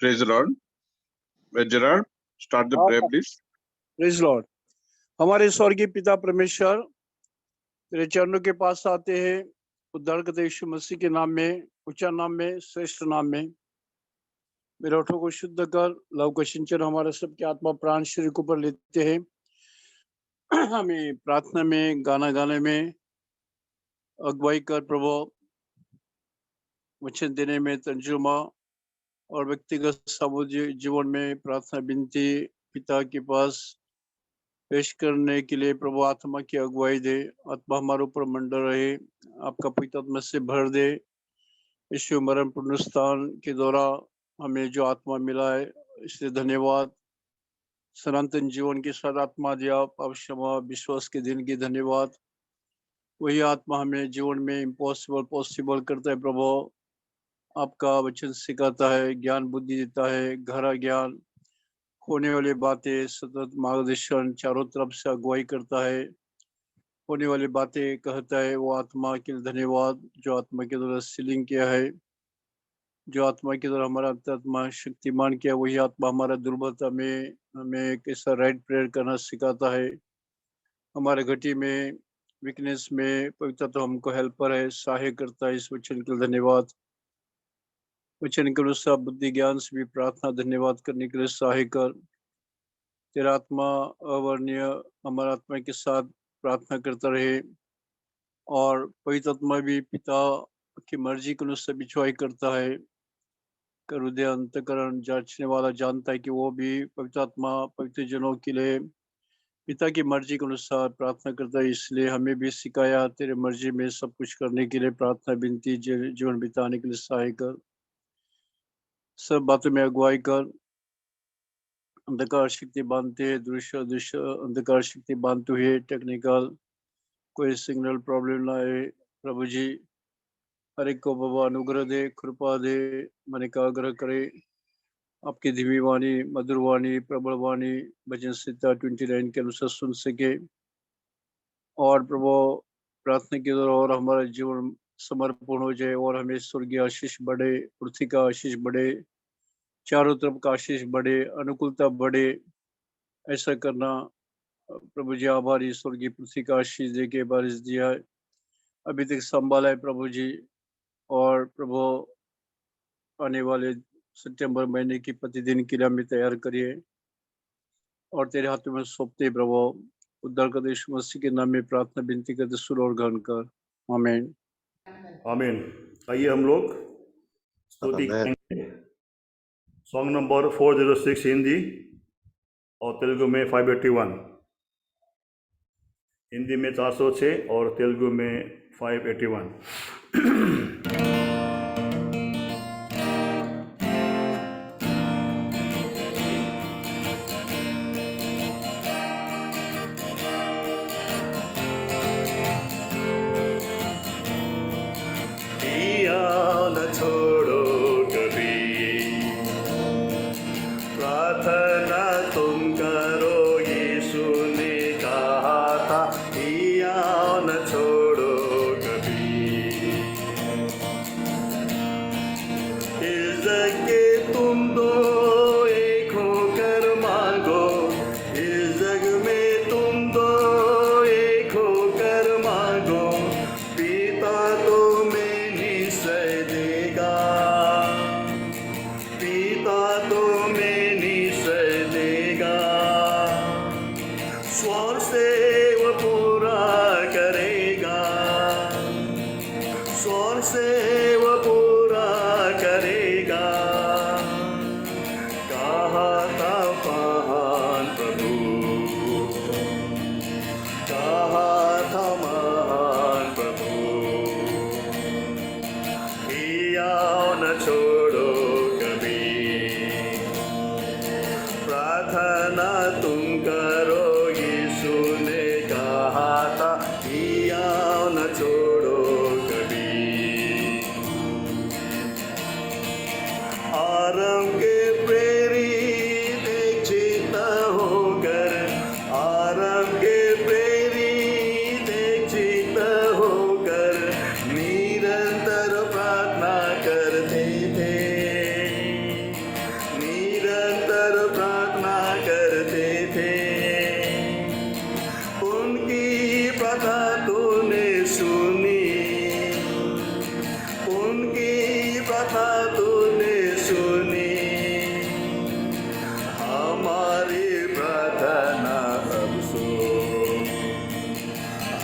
Praise the Lord. Gerard, start the prayer, please. Praise Lord. हमारे स्वर्गीय पिता परमेश्वर, तेरे चरणों के पास आते हैं उद्धारकर्ता यीशु मसीह के नाम में, ऊंचा नाम में, श्रेष्ठ नाम में। मेरे होठों को शुद्ध कर, लव का सिंचन हमारे सबके आत्मा प्राण शरीर के ऊपर लेते हैं। हमें प्रार्थना में, गाना गाने में अगुवाई कर प्रभु, वचन देने में, तर्जुमा और व्यक्तिगत सामूहिक जीवन में प्रार्थना विनती पिता के पास पेश करने के लिए प्रभु आत्मा की अगुवाई दे। आत्मा हमारे ऊपर मंडल रहे, आपका पवित्र आत्मा से भर दे। यीशु मरण पुनरुत्थान के द्वारा हमें जो आत्मा मिला है, इसलिए धन्यवाद। सनातन जीवन के साथ आत्मा दिया, पाप क्षमा विश्वास के दिन की धन्यवाद। वही आत्मा हमें जीवन में इम्पॉसिबल पॉसिबल करता है प्रभु। आपका वचन सिखाता है, ज्ञान बुद्धि देता है, गहरा ज्ञान, होने वाली बातें, सतत मार्गदर्शन, चारों तरफ से अगुवाई करता है, होने वाली बातें कहता है। वो आत्मा के लिए धन्यवाद, जो आत्मा के द्वारा सीलिंग किया है, जो आत्मा के द्वारा हमारा अंतरात्मा शक्तिमान किया। वही आत्मा हमारा दुर्बलता में हमें कैसा राइट प्रेयर करना सिखाता है। हमारे घटी में, वीकनेस में पवित्र तो हमको हेल्पर है, सहाय करता है। इस वचन के लिए धन्यवाद। वचन के अनुसार बुद्धि ज्ञान से भी प्रार्थना धन्यवाद करने के लिए सहाय कर। तेरा आत्मा अवर्णीय हमारा आत्मा के साथ प्रार्थना करता रहे, और पवित्र आत्मा भी पिता की मर्जी के अनुसार बिछवाई करता है। हृदय अंतकरण जांचने वाला जानता है कि वो भी पवित्र आत्मा पवित्र जनों के लिए पिता की मर्जी के अनुसार प्रार्थना करता है। इसलिए हमें भी सिखाया, तेरे मर्जी में सब कुछ करने के लिए प्रार्थना विनती जीवन बिताने के लिए सहाय कर। सब बातों में अगुवाई कर। अंधकार शक्ति बांधते, दृश्य दृश्य अंधकार शक्ति बांधते हुए टेक्निकल कोई सिग्नल प्रॉब्लम ना आए प्रभु जी। हर एक को बाबा अनुग्रह दे, कृपा दे, मन का आग्रह करे। आपकी धीमी वाणी, मधुर वाणी, प्रबल वाणी भजन संहिता 29 के अनुसार सुन सके, और प्रभु प्रार्थना के द्वारा और हमारा जीवन समर्पण हो जाए, और हमें स्वर्गीय आशीष बढ़े, पृथ्वी का आशीष बढ़े, चारों तरफ का आशीष बढ़े, अनुकूलता बढ़े। ऐसा करना प्रभु जी। आभारी स्वर्गीय पृथ्वी का आशीष दे के बारिश दिया है, अभी तक संभाला है प्रभु जी। और प्रभु आने वाले सितंबर महीने की प्रतिदिन के लिए हमें तैयार करिए, और तेरे हाथों में सौंपते प्रभु। उद्धारकर्ता यीशु मसीह के नाम में प्रार्थना विनती करते सुन और ग्रहण कर, आमीन। आमीन। आइए हम लोग स्तुति करेंगे। सॉन्ग नंबर 406 हिंदी और तेलुगु में 581। हिंदी में 406 और तेलुगु में 581। कथा तूने सुनी, हमारी प्रार्थना अब सुन,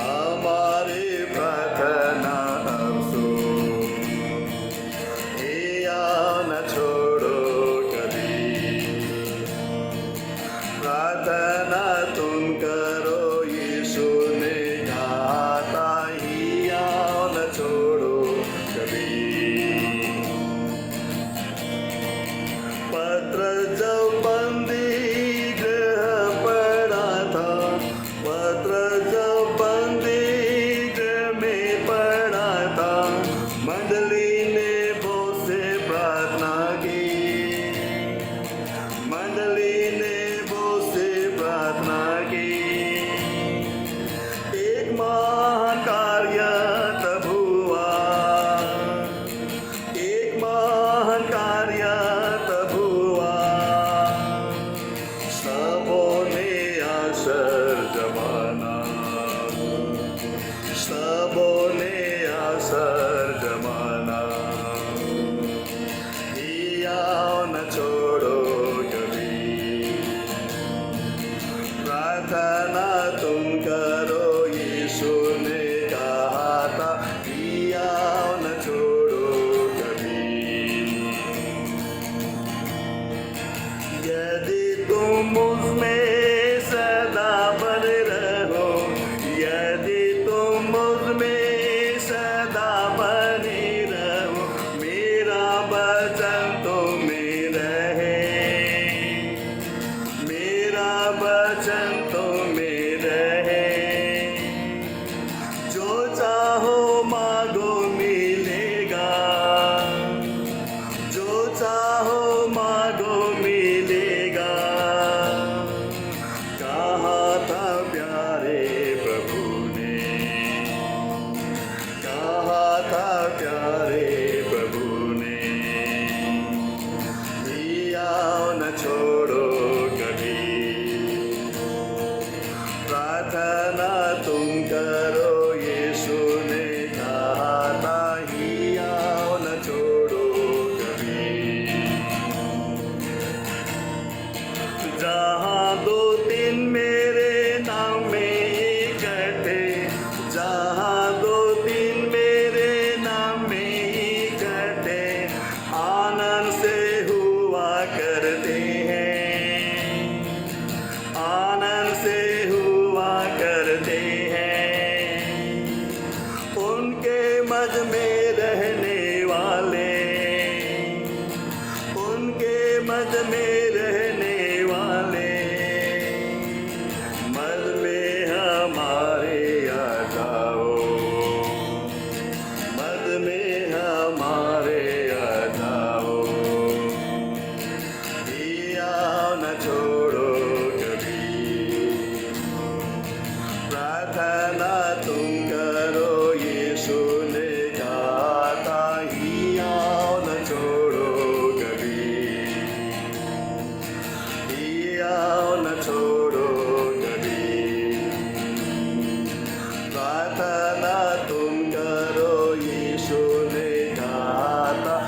हमारी प्रार्थना अब सुन। या न छोड़ो कभी, प्रार्थना तुम करो, यीशु ने कहा था, या न छोड़ो कभी। पत्र जब बंदी गृह पड़ा था, पत्र जब बंदी गृह में पड़ा था, मंडली ने बहुत से प्रार्थना की, मंडली ने बहुत से प्रार्थना की। एक महान कार्य तब हुआ, एक महान कार्य तब हुआ, सबों ने आसर जमाना, सबों ने आसर जमाना। या न छोड़ो कभी, प्रार्थना तुम करो, यीशु ने कहा था, या न छोड़ो कभी। यदि तुम मुझमें सदा बने रहो, यदि तुम मुझमें सदा बने रहो, मेरा वचन तुम में रहे, मेरा वचन तुम में रहे। जो चाहो मांगो मिलेगा, जो चाहो मांगो मिलेगा। कहा था प्यारे प्रभु ने, कहा था प्यारे प्रभु ने, या न छोड़ो कभी, प्रार्थना तुम करो, यीशु ने कहा था, या न छोड़ो कभी। जहाँ दो तीन मेरे नाम में इकट्ठे, जहाँ दो तीन मेरे नाम में इकट्ठे, आनंद से हुआ करते हैं, आनंद से हुआ करते हैं। उनके मध्य में रहने वाले, उनके मध्य में रहने वाले, मध्य में हमारे आ जाओ, मध्य में हमारे आ जाओ। या न छोड़ो कभी, प्रार्थना तुम करो, यीशु ने कहा था, या न छोड़ो कभी, या न छोड़ो कभी। प्रार्थना तुम करो, यीशु ने कहा था,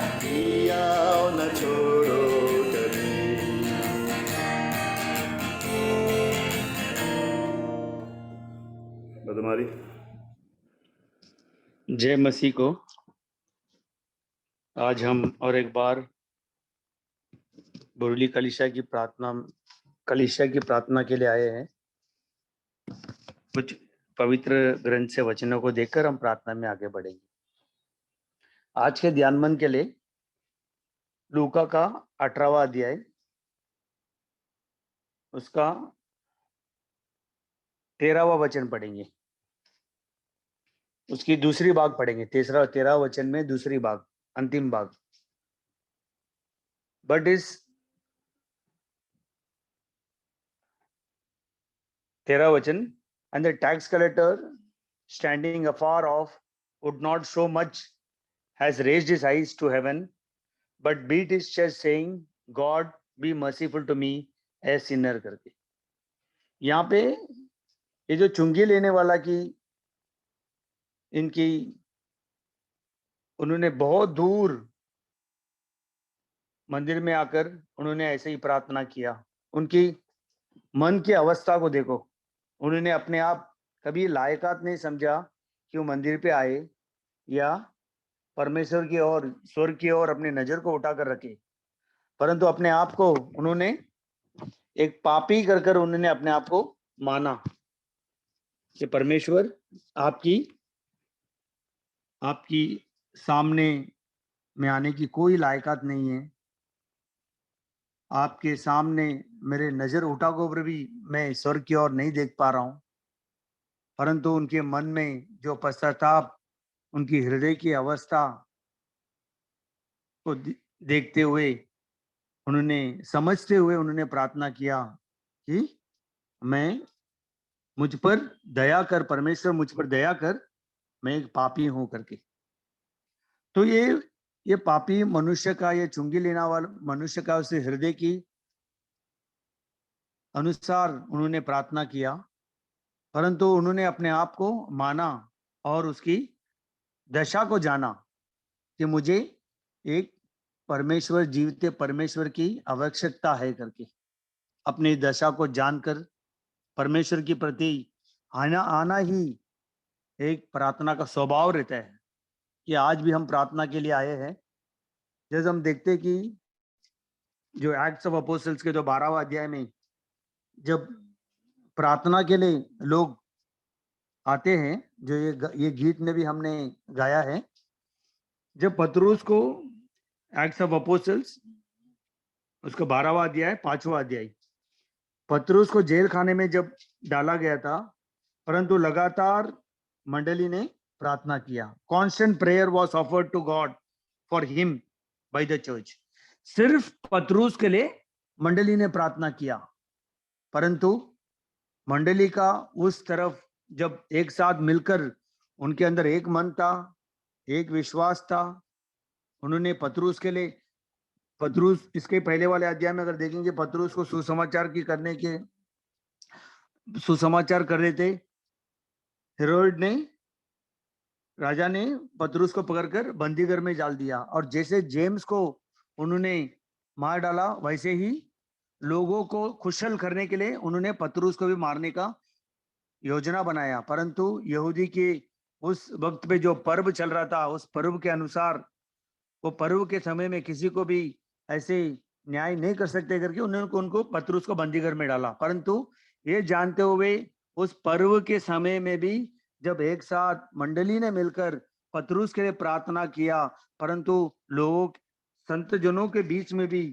या न छोड़ो कभी। बदमारी जय मसीह को। आज हम और एक बार बुरुली कलीसिया की प्रार्थना के लिए आए हैं। कुछ पवित्र ग्रंथ से वचनों को देखकर हम प्रार्थना में आगे बढ़ेंगे। आज के ध्यान मन के लिए लूका का 18वां अध्याय, उसका 13वां वचन पढ़ेंगे, उसकी दूसरी भाग पढ़ेंगे। 13वां वचन में दूसरी भाग, अंतिम भाग। बट इस 13वां वचन, and the tax collector standing afar off would not so much has raised his eyes to heaven, but beat his chest saying, God be merciful to me a sinner करके। यहाँ पे ये जो चुंगी लेने वाला की इनकी उन्होंने बहुत दूर मंदिर में आकर उन्होंने ऐसे ही प्रार्थना किया। उनकी मन की अवस्था को देखो, उन्होंने अपने आप कभी लायकात नहीं समझा कि वो मंदिर पे आए या परमेश्वर की ओर, स्वर्ग की ओर अपनी नजर को उठाकर रखे, परंतु अपने आप को उन्होंने एक पापी कर उन्होंने अपने आप को माना कि परमेश्वर आपकी सामने में आने की कोई लायकात नहीं है। आपके सामने मेरे नजर उठा को भी मैं स्वर्ग की ओर नहीं देख पा रहा हूं, परंतु उनके मन में जो पश्चाताप, उनकी हृदय की अवस्था को देखते हुए, उन्होंने समझते हुए उन्होंने प्रार्थना किया कि मैं, मुझ पर दया कर परमेश्वर, मुझ पर दया कर, मैं एक पापी हूं करके। तो ये पापी मनुष्य का, ये चुंगी लेने वाला मनुष्य का उस हृदय की अनुसार उन्होंने प्रार्थना किया, परंतु उन्होंने अपने आप को माना और उसकी दशा को जाना कि मुझे एक परमेश्वर, जीवते परमेश्वर की आवश्यकता है करके। अपनी दशा को जानकर परमेश्वर के प्रति आना ही एक प्रार्थना का स्वभाव रहता है। कि आज भी हम प्रार्थना के लिए आए हैं। जैसे हम देखते कि जो एक्ट्स ऑफ अपोस्टल्स के जो 12वां अध्याय में जब प्रार्थना के लिए लोग आते हैं, जो ये गीत में भी हमने गाया है, जब पतरुस को एक्ट्स ऑफ अपोस्टल्स उसका 12वां अध्याय 5वां अध्याय, पतरुस को जेल खाने में जब डाला गया था, परंतु लगातार मंडली ने प्रार्थना किया। Constant prayer was offered to God for him by the church. सिर्फ पतरुस के लिए मंडली ने प्रार्थना किया, परंतु मंडली का उस तरफ जब एक साथ मिलकर उनके अंदर एक मन था, एक विश्वास था, उन्होंने पतरुस के लिए, पतरुस इसके पहले वाले अध्याय में अगर देखेंगे, पतरुस को सुसमाचार कर रहे थे। हेरोड ने, राजा ने पतरुस को पकड़कर बंदीघर में डाल दिया, और जैसे जेम्स को उन्होंने मार डाला, वैसे ही लोगों को खुशल करने के लिए उन्होंने पतरुस को भी मारने का योजना बनाया। परंतु यहूदी के उस वक्त पे जो पर्व चल रहा था, उस पर्व के अनुसार, वो पर्व के समय में किसी को भी ऐसे न्याय नहीं कर सकते करके उन्होंने उनको पतरुस को बंदीघर में डाला। परंतु ये जानते हुए उस पर्व के समय में भी जब एक साथ मंडली ने मिलकर पतरुस के लिए प्रार्थना किया, परंतु लोग, संत जनों के बीच में भी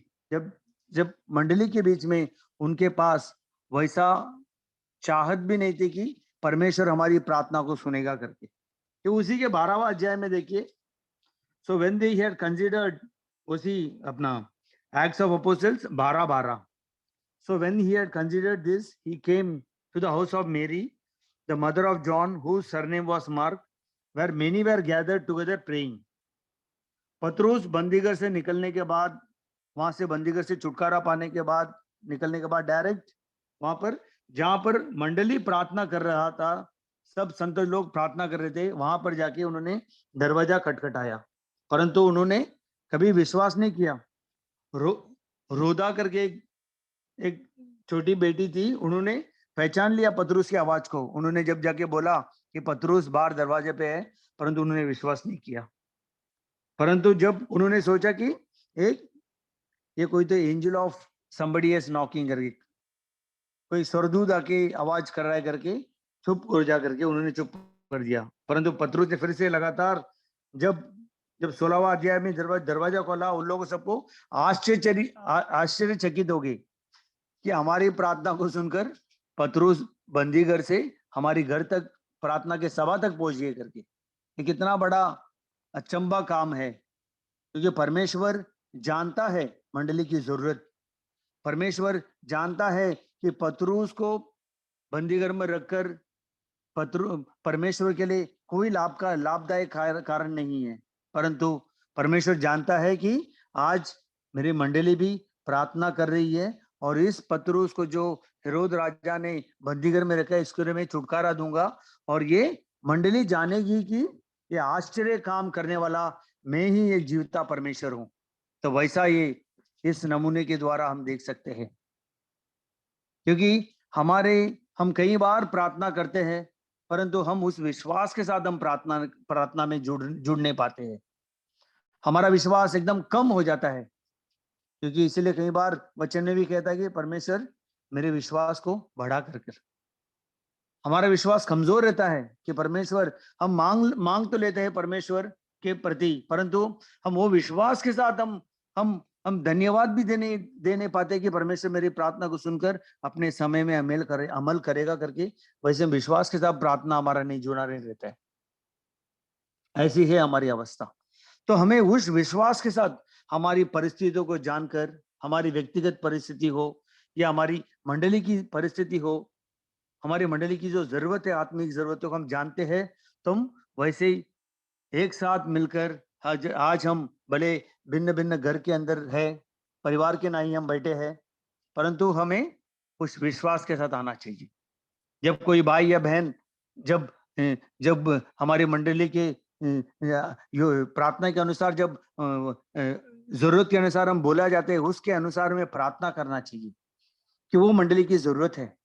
जब मंडली के बीच में उनके पास वैसा चाहत भी नहीं थी कि परमेश्वर हमारी प्रार्थना को सुनेगा करके। तो उसी के 12वां अध्याय में देखिए, so when they had considered, उसी अपना Acts of Apostles 12:12, so when he had considered this, he came to the house of Mary, the mother of John, whose surname was Mark, where many were gathered together praying. पतरुस बंदीघर से निकलने के बाद, वहां से बंदीघर से छुटकारा पाने के बाद, निकलने के बाद डायरेक्ट वहां पर जहां पर मंडली प्रार्थना कर रहा था, सब संत लोग प्रार्थना कर रहे थे, वहां पर जाके उन्होंने दरवाजा खटखटाया, परंतु उन्होंने कभी विश्वास नहीं किया। रोदा करके एक छोटी बेटी थी, उन्होंने पहचान लिया पतरुस की आवाज को। उन्होंने जब जाके बोला कि पतरुस बाहर दरवाजे पे है, परंतु उन्होंने विश्वास नहीं किया। परंतु जब उन्होंने सोचा कि ये कोई तो angel of somebody is knocking करके, कोई स्वर्गदूत आके आवाज कर रहा है करके, चुप हो जा करके उन्होंने चुप कर दिया। परंतु पतरुस ने फिर से लगातार जब 16वां अध्याय में दरवाजा खोला, उन लोगों सबको आश्चर्यचकित हो गए कि हमारी प्रार्थना को सुनकर पतरुस बंदीघर से हमारी घर तक, प्रार्थना के सभा तक पहुंच गए करके। ये कितना बड़ा अचंबा काम है, क्योंकि परमेश्वर जानता है मंडली की जरूरत। परमेश्वर जानता है कि पतरुस को बंदीघर में रखकर परमेश्वर के लिए कोई लाभदायक कारण नहीं है, परंतु परमेश्वर जानता है कि आज मेरी मंडली भी प्रार्थना कर रही है, और इस पतरुस को जो हेरोद राजा ने बंदीघर में रखा है, इसके मैं छुटकारा दूंगा, और ये मंडली जानेगी कि ये आश्चर्य काम करने वाला मैं ही एक जीवता परमेश्वर हूं। तो वैसा ये इस नमूने के द्वारा हम देख सकते हैं। क्योंकि हम कई बार प्रार्थना करते हैं, परंतु हम उस विश्वास के साथ हम प्रार्थना में जुड़ नहीं पाते हैं। हमारा विश्वास एकदम कम हो जाता है, क्योंकि इसलिए कई बार वचन में भी कहता है कि परमेश्वर मेरे विश्वास को बढ़ा कर हमारा विश्वास कमजोर रहता है कि परमेश्वर, हम मांग तो लेते हैं परमेश्वर के प्रति, परंतु हम वो विश्वास के साथ हम धन्यवाद भी दे नहीं पाते कि परमेश्वर मेरी प्रार्थना को सुनकर अपने समय में अमल करेगा करके। वैसे विश्वास के साथ प्रार्थना हमारा नहीं जुड़ा रहता है। ऐसी है हमारी अवस्था। तो हमें उस विश्वास के साथ हमारी परिस्थितियों को जानकर, हमारी व्यक्तिगत परिस्थिति हो या हमारी मंडली की परिस्थिति हो, हमारी मंडली की जो जरूरत है, आत्मिक जरूरतों को हम जानते हैं, तो हम वैसे ही एक साथ मिलकर आज हम भले भिन्न भिन्न घर के अंदर है, परिवार के नहीं हम बैठे हैं, परंतु हमें उस विश्वास के साथ आना चाहिए। जब कोई भाई या बहन जब हमारी मंडली के प्रार्थना के अनुसार, जब जरूरत के अनुसार हम बोला जाते हैं, उसके अनुसार में प्रार्थना करना चाहिए कि वो मंडली की जरूरत है।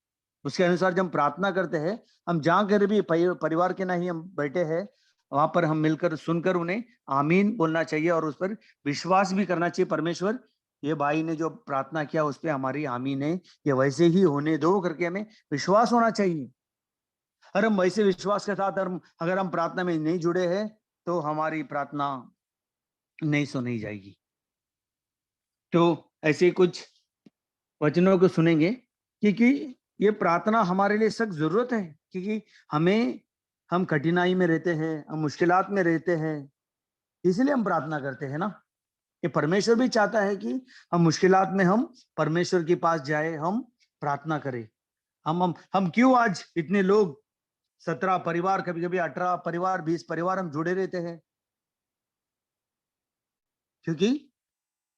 उसके अनुसार जब हम प्रार्थना करते हैं, हम जहाँ कर भी परिवार के नहीं हम बैठे हैं, वहां पर हम मिलकर सुनकर उन्हें आमीन बोलना चाहिए और उस पर विश्वास भी करना चाहिए। परमेश्वर, ये भाई ने जो प्रार्थना किया उस पर हमारी आमीन है, ये वैसे ही होने दो करके हमें विश्वास होना चाहिए। और हम वैसे विश्वास के साथ अगर हम प्रार्थना में नहीं जुड़े हैं, तो हमारी प्रार्थना नहीं सुनी जाएगी। तो ऐसे कुछ वचनों को सुनेंगे, क्योंकि ये प्रार्थना हमारे लिए सख्त जरूरत है, क्योंकि हम कठिनाई में रहते हैं, हम मुश्किलात में रहते हैं, इसलिए हम प्रार्थना करते हैं ना। ये परमेश्वर भी चाहता है कि हम मुश्किलात में हम परमेश्वर के पास जाए, हम प्रार्थना करें। हम क्यों आज इतने लोग 17 परिवार, कभी कभी 18 परिवार, 20 परिवार हम जुड़े रहते हैं? क्योंकि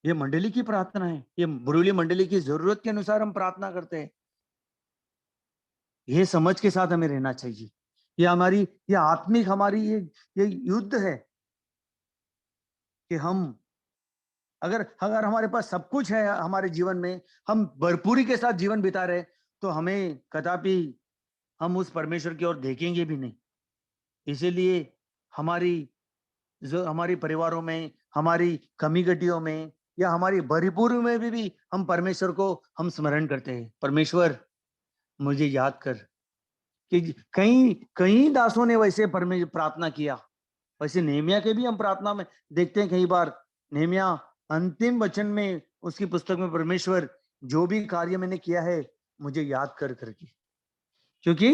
ये मंडली की प्रार्थना है, ये बुरुली मंडली की जरूरत के अनुसार हम प्रार्थना करते हैं। ये समझ के साथ हमें रहना चाहिए। ये आत्मिक हमारी ये युद्ध है कि हम अगर हमारे पास सब कुछ है हमारे जीवन में, हम भरपूरी के साथ जीवन बिता रहे, तो हमें कदापि हम उस परमेश्वर की ओर देखेंगे भी नहीं। इसीलिए हमारी परिवारों में, हमारी कमी घटियों में या हमारी भरपूरी में भी हम परमेश्वर को हम स्मरण करते हैं। परमेश्वर, मुझे याद कर। कि कई दासों ने वैसे प्रार्थना किया, वैसे नेहमिया के भी हम प्रार्थना में देखते हैं। कई बार नेहमिया अंतिम वचन में उसकी पुस्तक में, परमेश्वर जो भी कार्य मैंने किया है मुझे याद कर करके, क्योंकि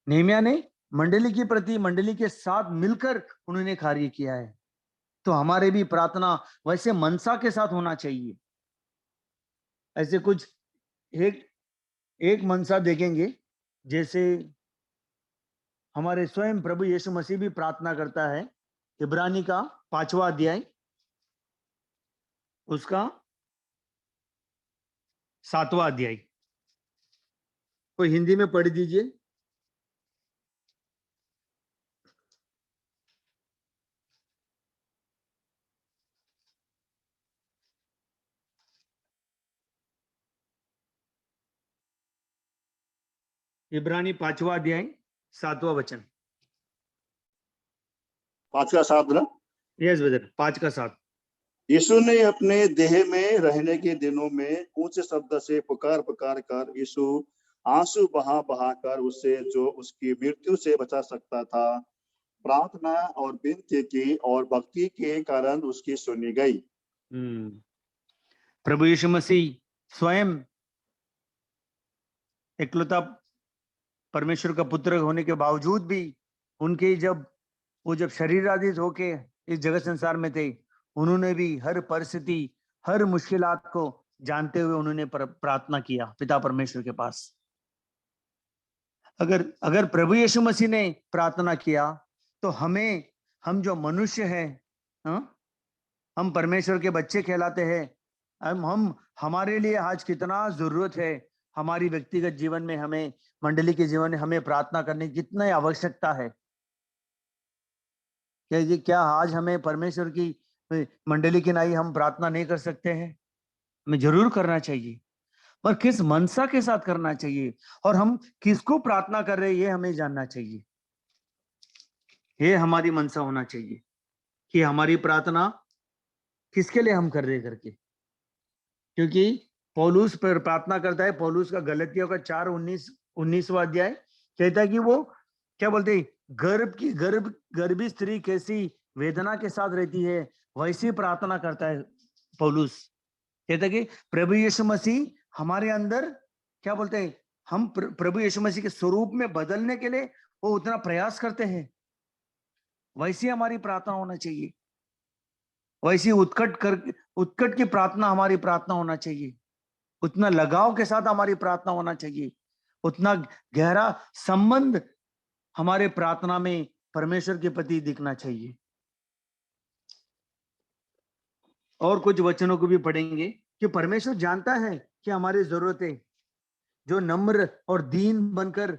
नेहमिया ने मंडली के प्रति, मंडली के साथ मिलकर उन्होंने कार्य किया है। तो हमारे भी प्रार्थना वैसे मनसा के साथ होना चाहिए। ऐसे कुछ एक मनसा देखेंगे, जैसे हमारे स्वयं प्रभु यीशु मसीह भी प्रार्थना करता है। इब्रानी का 5वां अध्याय, उसका 7वां अध्याय, कोई हिंदी में पढ़ दीजिए। इब्रानी 5वां अध्याय 7वां वचन। 5 का 7 ना? यस ब्रदर, 5 का 7। यीशु ने अपने देह में रहने के दिनों में ऊंचे शब्द से पुकार कर यीशु आंसू बहा कर उससे जो उसकी मृत्यु से बचा सकता था प्रार्थना और विनती की, और भक्ति के कारण उसकी सुनी गई। प्रभु यीशु मसीह स्वयं इकलौता परमेश्वर का पुत्र होने के बावजूद भी उनके जब शरीराधीन होके इस जगत संसार में थे, उन्होंने भी हर परिस्थिति, हर मुश्किलात को जानते हुए उन्होंने प्रार्थना किया पिता परमेश्वर के पास। अगर प्रभु यीशु मसीह ने प्रार्थना किया, तो हम जो मनुष्य हैं, हम परमेश्वर के बच्चे कहलाते हैं, हमारे लिए आज कितना जरूरत है, हमारी व्यक्तिगत जीवन में, हमें मंडली के जीवन में हमें प्रार्थना करने की कितनी आवश्यकता है। क्या आज हमें परमेश्वर की मंडली की नहीं हम प्रार्थना नहीं कर सकते हैं? हमें जरूर करना चाहिए, पर किस मनसा के साथ करना चाहिए और हम किसको प्रार्थना कर रहे हैं ये हमें जानना चाहिए। ये हमारी मनसा होना चाहिए कि हमारी प्रार्थना किसके लिए हम कर रहे हैं करके। क्योंकि पौलुस पर प्रार्थना करता है, पौलुस का गलतियों का 4:19वां अध्याय कहता है कि वो क्या बोलते हैं, गर्भी स्त्री कैसी वेदना के साथ रहती है वैसी प्रार्थना करता है पौलुस। कहता है कि प्रभु यीशु मसीह हमारे अंदर क्या बोलते हैं, हम प्रभु यीशु मसीह के स्वरूप में बदलने के लिए वो उतना प्रयास करते हैं, वैसी हमारी प्रार्थना होना चाहिए। वैसी उत्कट की प्रार्थना हमारी प्रार्थना होना चाहिए, उतना लगाव के साथ हमारी प्रार्थना होना चाहिए, उतना गहरा संबंध हमारे प्रार्थना में परमेश्वर के प्रति दिखना चाहिए। और कुछ वचनों को भी पढ़ेंगे कि परमेश्वर जानता है कि हमारी जरूरतें, जो नम्र और दीन बनकर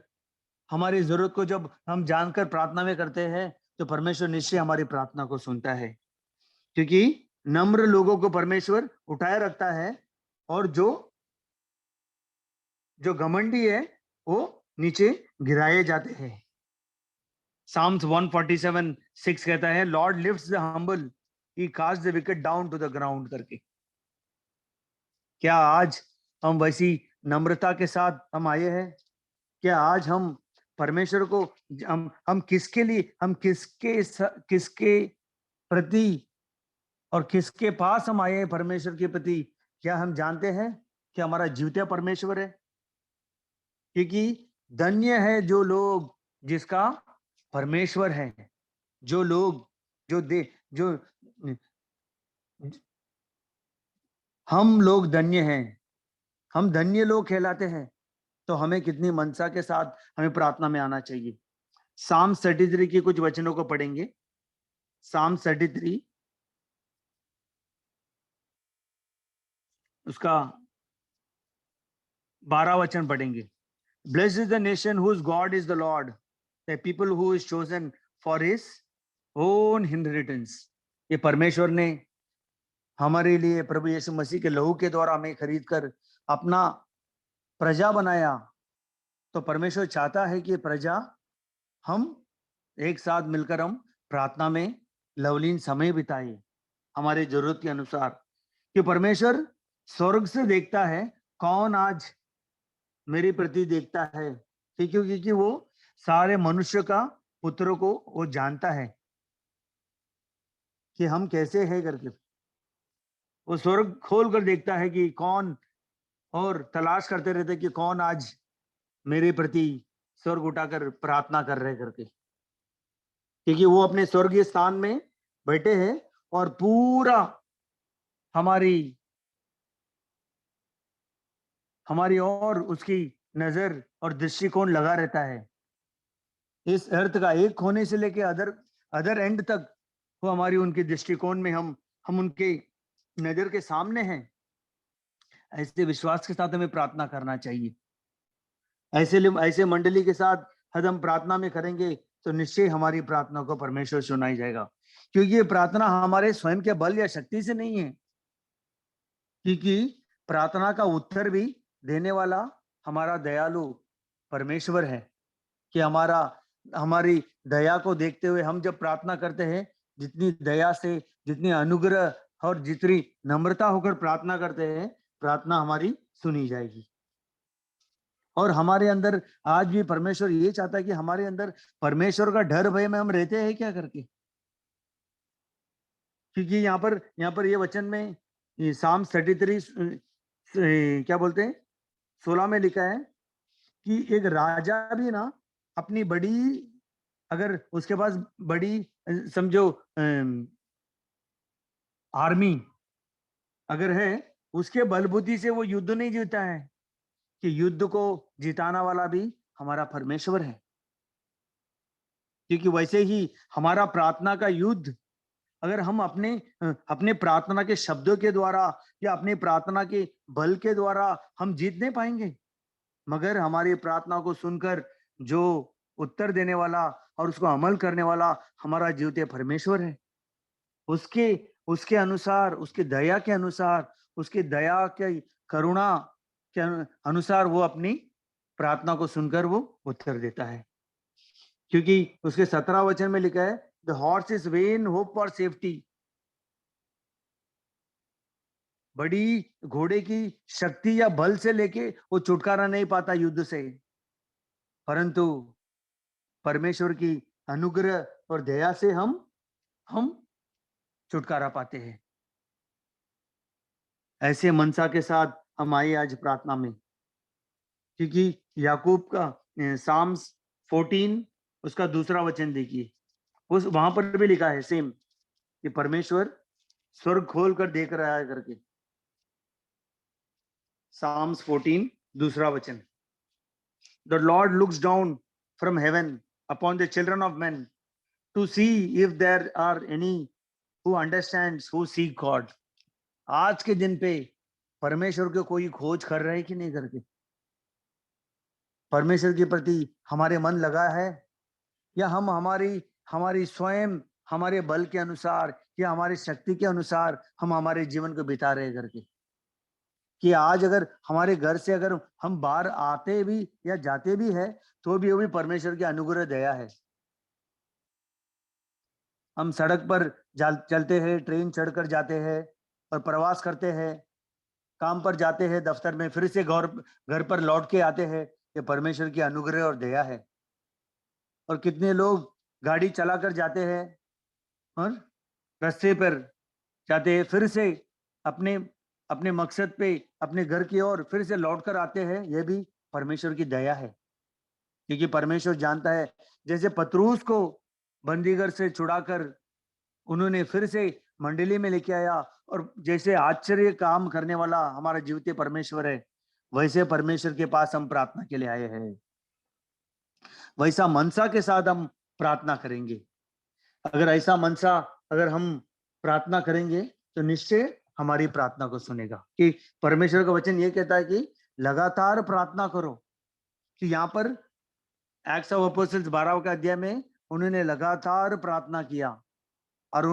हमारी जरूरत को जब हम जानकर प्रार्थना में करते हैं तो परमेश्वर निश्चय हमारी प्रार्थना को सुनता है। क्योंकि नम्र लोगों को परमेश्वर उठाए रखता है और जो घमंडी है वो नीचे गिराए जाते हैं। Psalms 147:6 कहता है, Lord lifts the humble, he cast the wicked down to the ground करके। क्या आज हम वैसी नम्रता के साथ हम आए हैं? क्या आज हम परमेश्वर को हम किसके लिए, हम किसके प्रति और किसके पास हम आए हैं परमेश्वर के प्रति? क्या हम जानते हैं कि हमारा जीवित परमेश्वर है? क्योंकि धन्य है जो लोग जिसका परमेश्वर है, जो लोग जो हम लोग धन्य हैं, हम धन्य लोग कहलाते हैं। तो हमें कितनी मनसा के साथ हमें प्रार्थना में आना चाहिए। Psalm 33 की कुछ वचनों को पढ़ेंगे। Psalm 33 उसका 12 वचन पढ़ेंगे। Blessed is the nation whose God is the Lord, the people who is chosen for his own inheritance। ये परमेश्वर ने हमारे लिए प्रभु यीशु मसीह के लहू के द्वारा हमें खरीद कर अपना प्रजा बनाया। तो परमेश्वर चाहता है कि प्रजा हम एक साथ मिलकर हम प्रार्थना में लवलीन समय बिताए हमारे जरूरत के अनुसार। कि परमेश्वर स्वर्ग से देखता है कौन आज मेरी प्रति देखता है, क्योंकि वो सारे मनुष्य का पुत्रों को वो जानता है कि हम कैसे हैं करके। वो स्वर्ग खोल कर देखता है कि कौन, और तलाश करते रहते कि कौन आज मेरे प्रति स्वर्ग उठाकर प्रार्थना कर रहे करके। क्योंकि वो अपने स्वर्गीय स्थान में बैठे हैं और पूरा हमारी और उसकी नजर और दृष्टिकोण लगा रहता है। इस अर्थ का एक कोने से लेके अदर एंड तक वो हमारी उनके दृष्टिकोण में हम उनके नजर के सामने हैं। ऐसे विश्वास के साथ हमें प्रार्थना करना चाहिए। ऐसे मंडली के साथ यदि हम प्रार्थना में करेंगे तो निश्चय हमारी प्रार्थना को परमेश्वर सुनाई जाएगा। क्योंकि ये प्रार्थना हमारे स्वयं के बल या शक्ति से नहीं है, क्योंकि प्रार्थना का उत्तर भी देने वाला हमारा दयालु परमेश्वर है। कि हमारी दया को देखते हुए हम जब प्रार्थना करते हैं, जितनी दया से, जितनी अनुग्रह और जितनी नम्रता होकर प्रार्थना करते हैं, प्रार्थना हमारी सुनी जाएगी। और हमारे अंदर आज भी परमेश्वर ये चाहता है कि हमारे अंदर परमेश्वर का डर भय में हम रहते हैं क्या करके। क्योंकि यहाँ पर ये वचन में Psalm 33 क्या बोलते हैं 16 में लिखा है कि एक राजा भी ना अपनी बड़ी, अगर उसके पास बड़ी समझो आर्मी अगर है, उसके बलबुद्धि से वो युद्ध नहीं जीतता है। कि युद्ध को जिताना वाला भी हमारा परमेश्वर है। क्योंकि वैसे ही हमारा प्रार्थना का युद्ध अगर हम अपने प्रार्थना के शब्दों के द्वारा या अपनी प्रार्थना के बल के द्वारा हम जीत नहीं पाएंगे, मगर हमारी प्रार्थना को सुनकर जो उत्तर देने वाला और उसको अमल करने वाला हमारा जीवित परमेश्वर है। उसके अनुसार, उसके दया के अनुसार, उसके दया के करुणा के अनुसार वो अपनी प्रार्थना को सुनकर वो उत्तर देता है। क्योंकि उसके 17 वचन में लिखा है, the horse is when hope for safety. बड़ी घोड़े की शक्ति या बल से लेके वो छुटकारा नहीं पाता युद्ध से, परंतु परमेश्वर की अनुग्रह और दया से हम छुटकारा पाते हैं। ऐसे मनसा के साथ हम आए आज प्रार्थना में, क्योंकि याकूब का साम्स 14 उसका दूसरा वचन देखिए, उस वहां पर भी लिखा है सेम कि परमेश्वर स्वर्ग खोल कर देख रहा है करके। साम्स 14 दूसरा वचन, the Lord looks down from heaven upon the children of men to see if there are any who understands, who seek God। आज के दिन पे परमेश्वर को कोई खोज कर रहा है कि नहीं करके? परमेश्वर के प्रति हमारे मन लगा है, या हम हमारी स्वयं हमारे बल के अनुसार या हमारी शक्ति के अनुसार हम हमारे जीवन को बिता रहे करके? कि आज अगर हमारे घर से अगर हम बाहर आते भी या जाते भी है तो भी वो भी परमेश्वर की अनुग्रह दया है। हम सड़क पर चलते हैं, ट्रेन चढ़कर जाते हैं और प्रवास करते हैं, काम पर जाते हैं, दफ्तर में, फिर से घर पर लौट के आते हैं, ये परमेश्वर की अनुग्रह और दया है। और कितने लोग गाड़ी चलाकर जाते हैं और रास्ते पर जाते हैं, फिर से अपने मकसद पे, अपने घर की ओर फिर से लौट कर आते हैं, ये भी परमेश्वर की दया है। क्योंकि परमेश्वर जानता है, जैसे पतरूस को बंदीगर से छुड़ाकर उन्होंने फिर से मंडली में लेके आया, और जैसे आश्चर्य काम करने वाला हमारा जीवित परमेश्वर है, वैसे परमेश्वर के पास हम प्रार्थना के लिए आए हैं। वैसा मनसा के साथ हम प्रार्थना करेंगे। अगर ऐसा मनसा अगर हम प्रार्थना करेंगे तो निश्चय हमारी प्रार्थना को सुनेगा। कि परमेश्वर का वचन ये कहता है कि लगातार प्रार्थना करो। कि यहाँ पर एक्ट्स ऑफ अपोस्टल्स 12 के अध्याय में उन्होंने लगातार प्रार्थना किया, और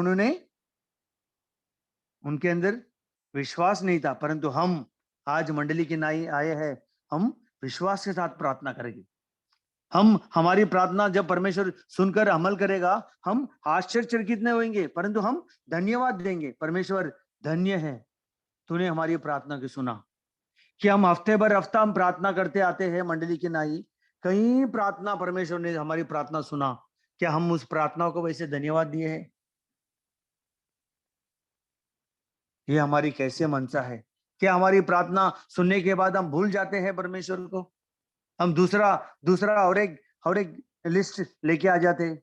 उनके अंदर विश्वास नहीं था, परंतु हम आज मंडली के नाई आए हैं, हम विश्वास के साथ प्रार्थना करेंगे। हमारी प्रार्थना जब परमेश्वर सुनकर अमल करेगा, हम आश्चर्यचकित नहीं होंगे, परंतु हम धन्यवाद देंगे। परमेश्वर धन्य है, तूने हमारी प्रार्थना की सुना। कि हम हफ्ते भर हफ्ता हम प्रार्थना करते आते हैं मंडली के नाई, कहीं प्रार्थना परमेश्वर ने हमारी प्रार्थना सुना, क्या हम उस प्रार्थना को वैसे धन्यवाद दिए हैं? ये हमारी कैसे मनसा है? क्या हमारी प्रार्थना सुनने के बाद हम भूल जाते हैं परमेश्वर को? हम दूसरा और एक लिस्ट लेके आ जाते,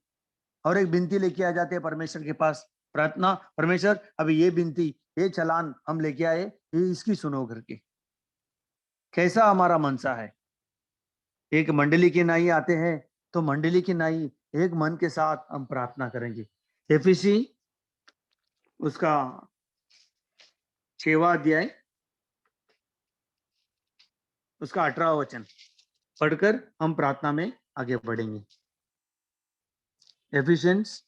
और एक विनती लेके आ जाते हैं परमेश्वर के पास। प्रार्थना, परमेश्वर अभी ये विनती, ये चलान हम लेके आए, ये इसकी सुनो करके। कैसा हमारा मनसा है? एक मंडली के नाई आते हैं तो मंडली के नाई एक मन के साथ हम प्रार्थना करेंगे। एफिसी उसका 6वां अध्याय उसका 18वां वचन पढ़कर हम प्रार्थना में आगे बढ़ेंगे। एफिशियंस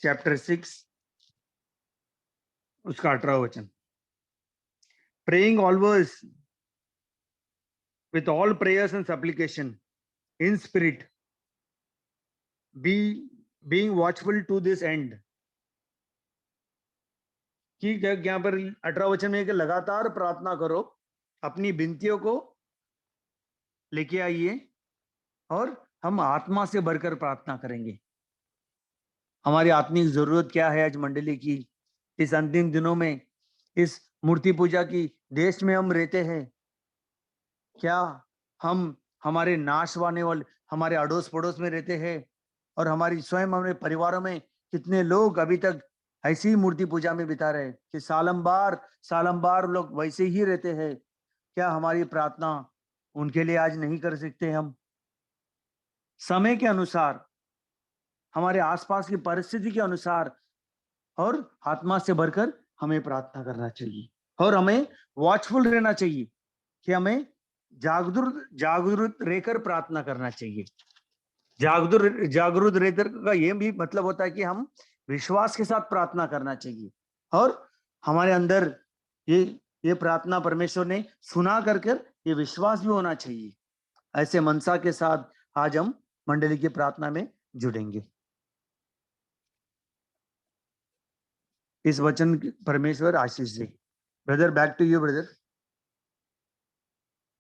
चैप्टर 6 उसका 18वां वचन, praying always with all prayers and supplication in spirit, being watchful to this end। कि यहाँ पर 18 वचन में कि लगातार प्रार्थना करो, अपनी विनतियों को लेके आइए, और हम आत्मा से भरकर प्रार्थना करेंगे। हमारी आत्मिक जरूरत क्या है आज मंडली की? इस अंतिम दिनों में, इस मूर्ति पूजा की देश में हम रहते हैं, क्या हम हमारे नाश वाले हमारे अड़ोस पड़ोस में रहते हैं, और हमारी स्वयं हमारे परिवारों में कितने लोग अभी तक ऐसी मूर्ति पूजा में बिता रहे कि सालम बार लोग वैसे ही रहते हैं? क्या हमारी प्रार्थना उनके लिए आज नहीं कर सकते? हम समय के अनुसार, हमारे आसपास की परिस्थिति के अनुसार और आत्मा से भरकर हमें प्रार्थना करना चाहिए, और हमें वॉचफुल रहना चाहिए, कि हमें जागरूक रहकर प्रार्थना करना चाहिए। जागरूक रहकर का ये भी मतलब होता है कि हम विश्वास के साथ प्रार्थना करना चाहिए, और हमारे अंदर ये प्रार्थना परमेश्वर ने सुना कर ये विश्वास भी होना चाहिए। ऐसे मनसा के साथ आज हम मंडली की प्रार्थना में जुड़ेंगे। इस वचन की परमेश्वर आशीष दे। Brother, back to you brother.